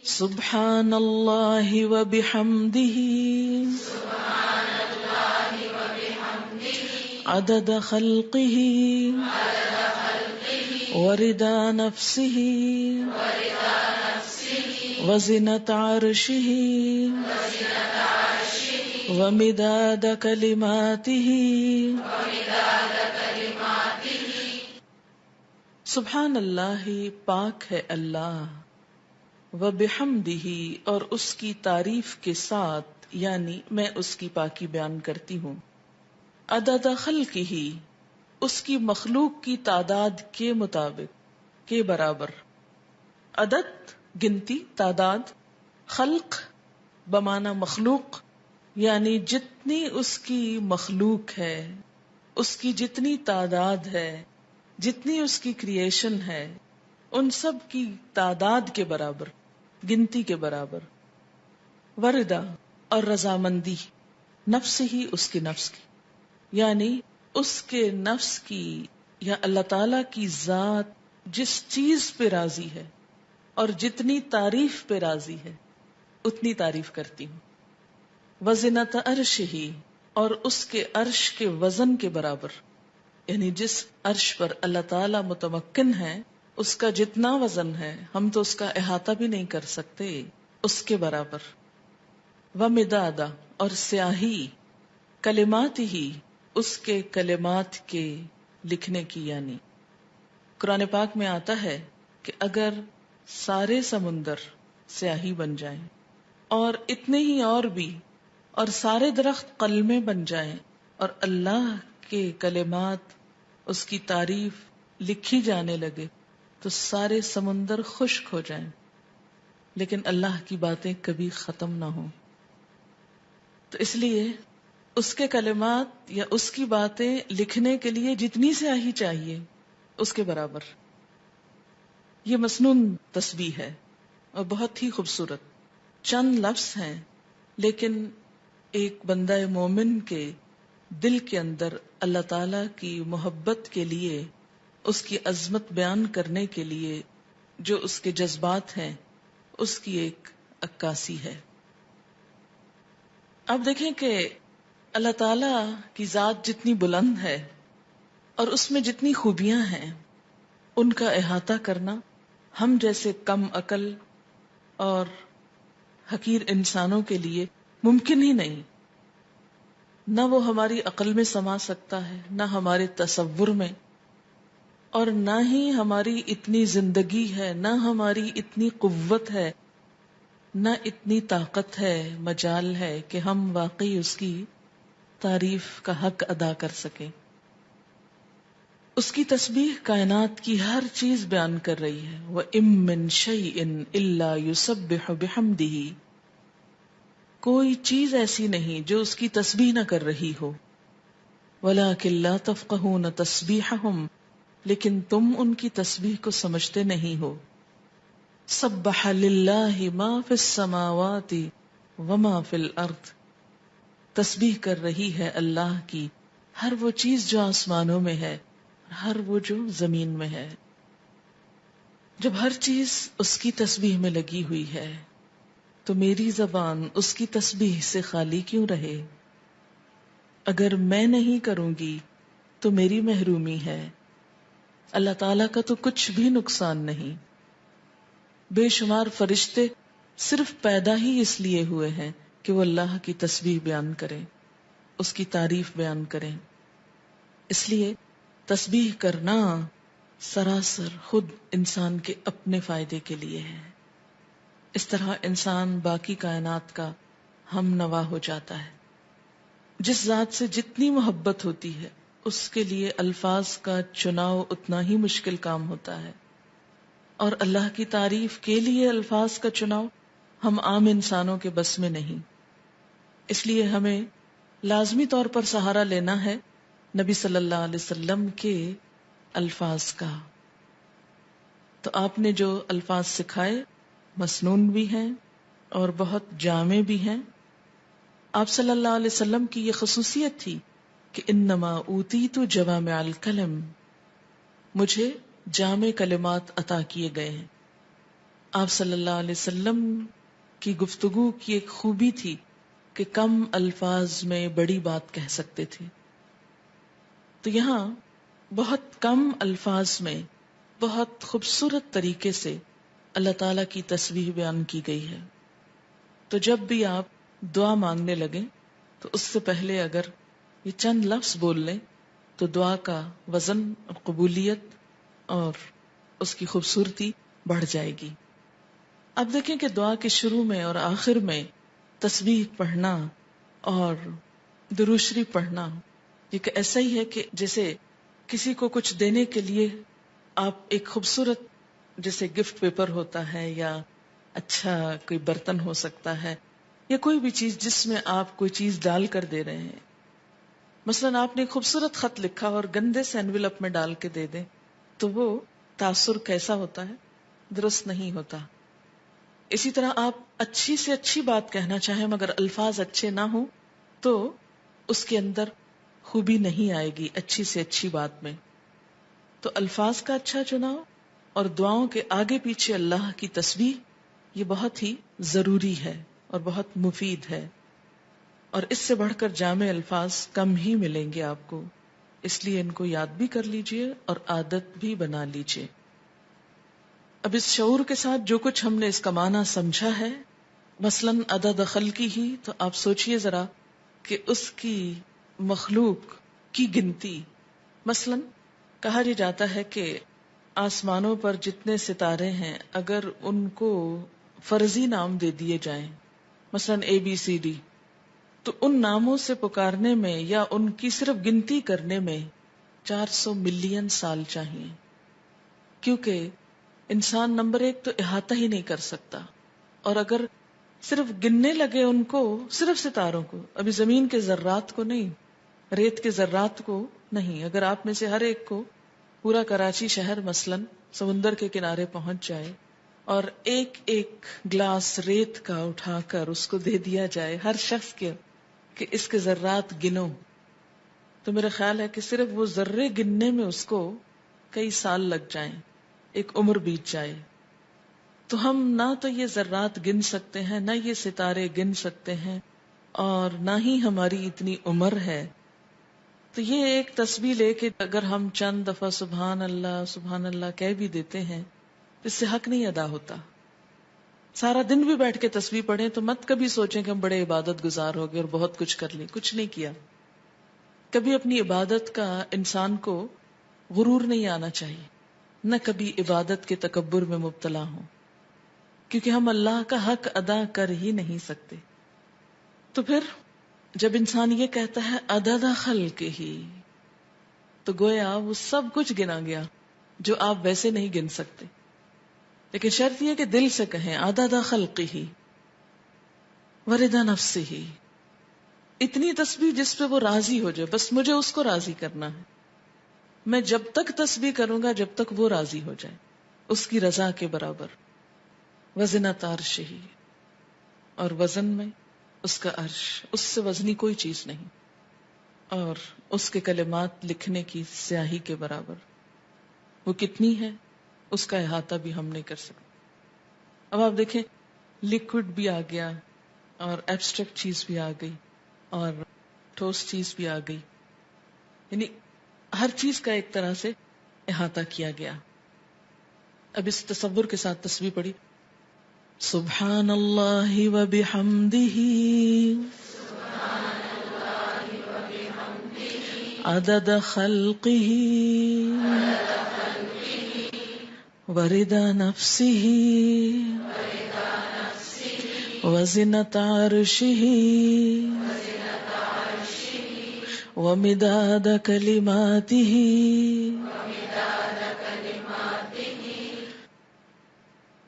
سبحان اللہ وبحمدہ عدد خلقہ ورضا نفسہ وزنة عرشہ ومداد کلماتہ. سبحان اللہ، پاک ہے اللہ، وبحمدہ، اور اس کی تعریف کے ساتھ، یعنی میں اس کی پاکی بیان کرتی ہوں. عدد خلقہ، اس کی مخلوق کی تعداد کے مطابق، کے برابر. عدد گنتی، تعداد. خلق بمعنی مخلوق، یعنی جتنی اس کی مخلوق ہے، اس کی جتنی تعداد ہے، جتنی اس کی کریشن ہے، ان سب کی تعداد کے برابر، گنتی کے برابر. وردا، اور رضامندی، نفس ہی، اس کی نفس کی، یعنی اس کے نفس کی یا اللہ تعالی کی ذات جس چیز پہ راضی ہے اور جتنی تعریف پہ راضی ہے اتنی تعریف کرتی ہوں. وزنۃ عرشہ، اور اس کے عرش کے وزن کے برابر، یعنی جس عرش پر اللہ تعالی متمکن ہے اس کا جتنا وزن ہے ہم تو اس کا احاطہ بھی نہیں کر سکتے، اس کے برابر. ومداد، اور سیاہی، کلمات ہی، اس کے کلمات کے لکھنے کی. یعنی قرآن پاک میں آتا ہے کہ اگر سارے سمندر سیاہی بن جائیں اور اتنے ہی اور بھی، اور سارے درخت قلمیں بن جائیں اور اللہ کے کلمات، اس کی تعریف لکھی جانے لگے تو سارے سمندر خشک ہو جائیں، لیکن اللہ کی باتیں کبھی ختم نہ ہوں. تو اس لیے اس کے کلمات یا اس کی باتیں لکھنے کے لیے جتنی سیاہی چاہیے اس کے برابر. یہ مسنون تسبیح ہے اور بہت ہی خوبصورت. چند لفظ ہیں لیکن ایک بندہ مومن کے دل کے اندر اللہ تعالی کی محبت کے لیے، اس کی عظمت بیان کرنے کے لیے جو اس کے جذبات ہیں اس کی ایک عکاسی ہے. اب دیکھیں کہ اللہ تعالی کی ذات جتنی بلند ہے اور اس میں جتنی خوبیاں ہیں ان کا احاطہ کرنا ہم جیسے کم عقل اور حقیر انسانوں کے لیے ممکن ہی نہیں. نہ وہ ہماری عقل میں سما سکتا ہے، نہ ہمارے تصور میں، اور نہ ہی ہماری اتنی زندگی ہے، نہ ہماری اتنی قوت ہے، نہ اتنی طاقت ہے، مجال ہے کہ ہم واقعی اس کی تعریف کا حق ادا کر سکیں. اس کی تسبیح کائنات کی ہر چیز بیان کر رہی ہے. وَإِن مِّن شَيْءٍ إِلَّا يُسَبِّحُ بِحَمْدِهِ، کوئی چیز ایسی نہیں جو اس کی تسبیح نہ کر رہی ہو. وَلَٰكِن لَّا تَفْقَهُونَ تَسْبِيحَهُمْ، لیکن تم ان کی تسبیح کو سمجھتے نہیں ہو. سَبَّحَ لِلَّهِ مَا فِي السَّمَاوَاتِ وَمَا فِي الْأَرْضِ، تسبیح کر رہی ہے اللہ کی ہر وہ چیز جو آسمانوں میں ہے، ہر وہ جو زمین میں ہے. جب ہر چیز اس کی تسبیح میں لگی ہوئی ہے تو میری زبان اس کی تسبیح سے خالی کیوں رہے؟ اگر میں نہیں کروں گی تو میری محرومی ہے. اللہ تعالیٰ کا تو کچھ بھی نقصان نہیں. بے شمار فرشتے صرف پیدا ہی اس لیے ہوئے ہیں کہ وہ اللہ کی تسبیح بیان کریں، اس کی تعریف بیان کریں. اس لیے تسبیح کرنا سراسر خود انسان کے اپنے فائدے کے لیے ہے. اس طرح انسان باقی کائنات کا ہم نوا ہو جاتا ہے. جس ذات سے جتنی محبت ہوتی ہے اس کے لیے الفاظ کا چناؤ اتنا ہی مشکل کام ہوتا ہے، اور اللہ کی تعریف کے لیے الفاظ کا چناؤ ہم عام انسانوں کے بس میں نہیں. اس لیے ہمیں لازمی طور پر سہارا لینا ہے نبی صلی اللہ علیہ وسلم کے الفاظ کا. تو آپ نے جو الفاظ سکھائے مسنون بھی ہیں اور بہت جامع بھی ہیں. آپ صلی اللہ علیہ وسلم کی یہ خصوصیت تھی کہ انما اوتیت جوامع الکلم، مجھے جامع کلمات عطا کیے گئے ہیں. آپ صلی اللہ علیہ وسلم کی گفتگو کی ایک خوبی تھی کہ کم الفاظ میں بڑی بات کہہ سکتے تھے. تو یہاں بہت کم الفاظ میں بہت خوبصورت طریقے سے اللہ تعالی کی تسبیح بیان کی گئی ہے. تو جب بھی آپ دعا مانگنے لگیں تو اس سے پہلے اگر یہ چند لفظ بول لیں تو دعا کا وزن اور قبولیت اور اس کی خوبصورتی بڑھ جائے گی. اب دیکھیں کہ دعا کے شروع میں اور آخر میں تسبیح پڑھنا اور درود شریف پڑھنا یہ ایسا ہی ہے کہ جیسے کسی کو کچھ دینے کے لیے آپ ایک خوبصورت جیسے گفٹ پیپر ہوتا ہے یا اچھا کوئی برتن ہو سکتا ہے یا کوئی بھی چیز جس میں آپ کوئی چیز ڈال کر دے رہے ہیں. مثلا آپ نے ایک خوبصورت خط لکھا اور گندے سے انویلپ میں ڈال کے دے دیں تو وہ تاثر کیسا ہوتا ہے؟ درست نہیں ہوتا. اسی طرح آپ اچھی سے اچھی بات کہنا چاہیں مگر الفاظ اچھے نہ ہوں تو اس کے اندر خوبی نہیں آئے گی اچھی سے اچھی بات میں. تو الفاظ کا اچھا چناؤ اور دعاؤں کے آگے پیچھے اللہ کی تسبیح یہ بہت ہی ضروری ہے اور بہت مفید ہے، اور اس سے بڑھ کر جامع الفاظ کم ہی ملیں گے آپ کو. اس لیے ان کو یاد بھی کر لیجئے اور عادت بھی بنا لیجئے. اب اس شعور کے ساتھ جو کچھ ہم نے اس کا معنی سمجھا ہے، مثلاً عدد خلقی ہی، تو آپ سوچئے ذرا کہ اس کی مخلوق کی گنتی. مثلاً کہا یہ جاتا ہے کہ آسمانوں پر جتنے ستارے ہیں اگر ان کو فرضی نام دے دیے جائیں، مثلاً ABCD، تو ان ناموں سے پکارنے میں یا ان کی صرف گنتی کرنے میں 400 ملین سال چاہیے، کیونکہ انسان نمبر ایک تو احاطہ ہی نہیں کر سکتا. اور اگر صرف گننے لگے ان کو، صرف ستاروں کو، ابھی زمین کے ذرات کو نہیں، ریت کے ذرات کو نہیں، اگر آپ میں سے ہر ایک کو پورا کراچی شہر مثلاً سمندر کے کنارے پہنچ جائے اور ایک ایک گلاس ریت کا اٹھا کر اس کو دے دیا جائے ہر شخص کے کہ اس کے ذرات گنو، تو میرا خیال ہے کہ صرف وہ ذرے گننے میں اس کو کئی سال لگ جائیں، ایک عمر بیت جائے. تو ہم نہ تو یہ ذرات گن سکتے ہیں، نہ یہ ستارے گن سکتے ہیں، اور نہ ہی ہماری اتنی عمر ہے. تو یہ ایک تسبیح لے کے اگر ہم چند دفعہ سبحان اللہ کہہ بھی دیتے ہیں تو اس سے حق نہیں ادا ہوتا. سارا دن بھی بیٹھ کے تسبیح پڑھیں تو مت کبھی سوچیں کہ ہم بڑے عبادت گزار ہو گئے اور بہت کچھ کر لیں. کچھ نہیں کیا. کبھی اپنی عبادت کا انسان کو غرور نہیں آنا چاہیے، نہ کبھی عبادت کے تکبر میں مبتلا ہوں، کیونکہ ہم اللہ کا حق ادا کر ہی نہیں سکتے. تو پھر جب انسان یہ کہتا ہے عدد خلقہ ہی، تو گویا وہ سب کچھ گنا گیا جو آپ ویسے نہیں گن سکتے. لیکن شرط یہ کہ دل سے کہیں عدد خلقہ ورضا نفسہ، اتنی تسبیح جس پہ وہ راضی ہو جائے. بس مجھے اس کو راضی کرنا ہے، میں جب تک تسبیح کروں گا جب تک وہ راضی ہو جائے، اس کی رضا کے برابر. وزنۃ عرشہ، اور وزن میں اس کا عرش، اس سے وزنی کوئی چیز نہیں، اور اس کے کلمات لکھنے کی سیاہی کے برابر. وہ کتنی ہے اس کا احاطہ بھی ہم نہیں کر سکتے. اب آپ دیکھیں لیکوڈ بھی آ گیا اور ایبسٹریکٹ چیز بھی آ گئی اور ٹھوس چیز بھی آ گئی، یعنی ہر چیز کا ایک طرح سے احاطہ کیا گیا. اب اس تصور کے ساتھ تسبیح پڑھی. سبحان اللہ و بحمدہ عدد خلقہ ورضا نفسہ وزنۃ عرشہ ومداد کلماتہ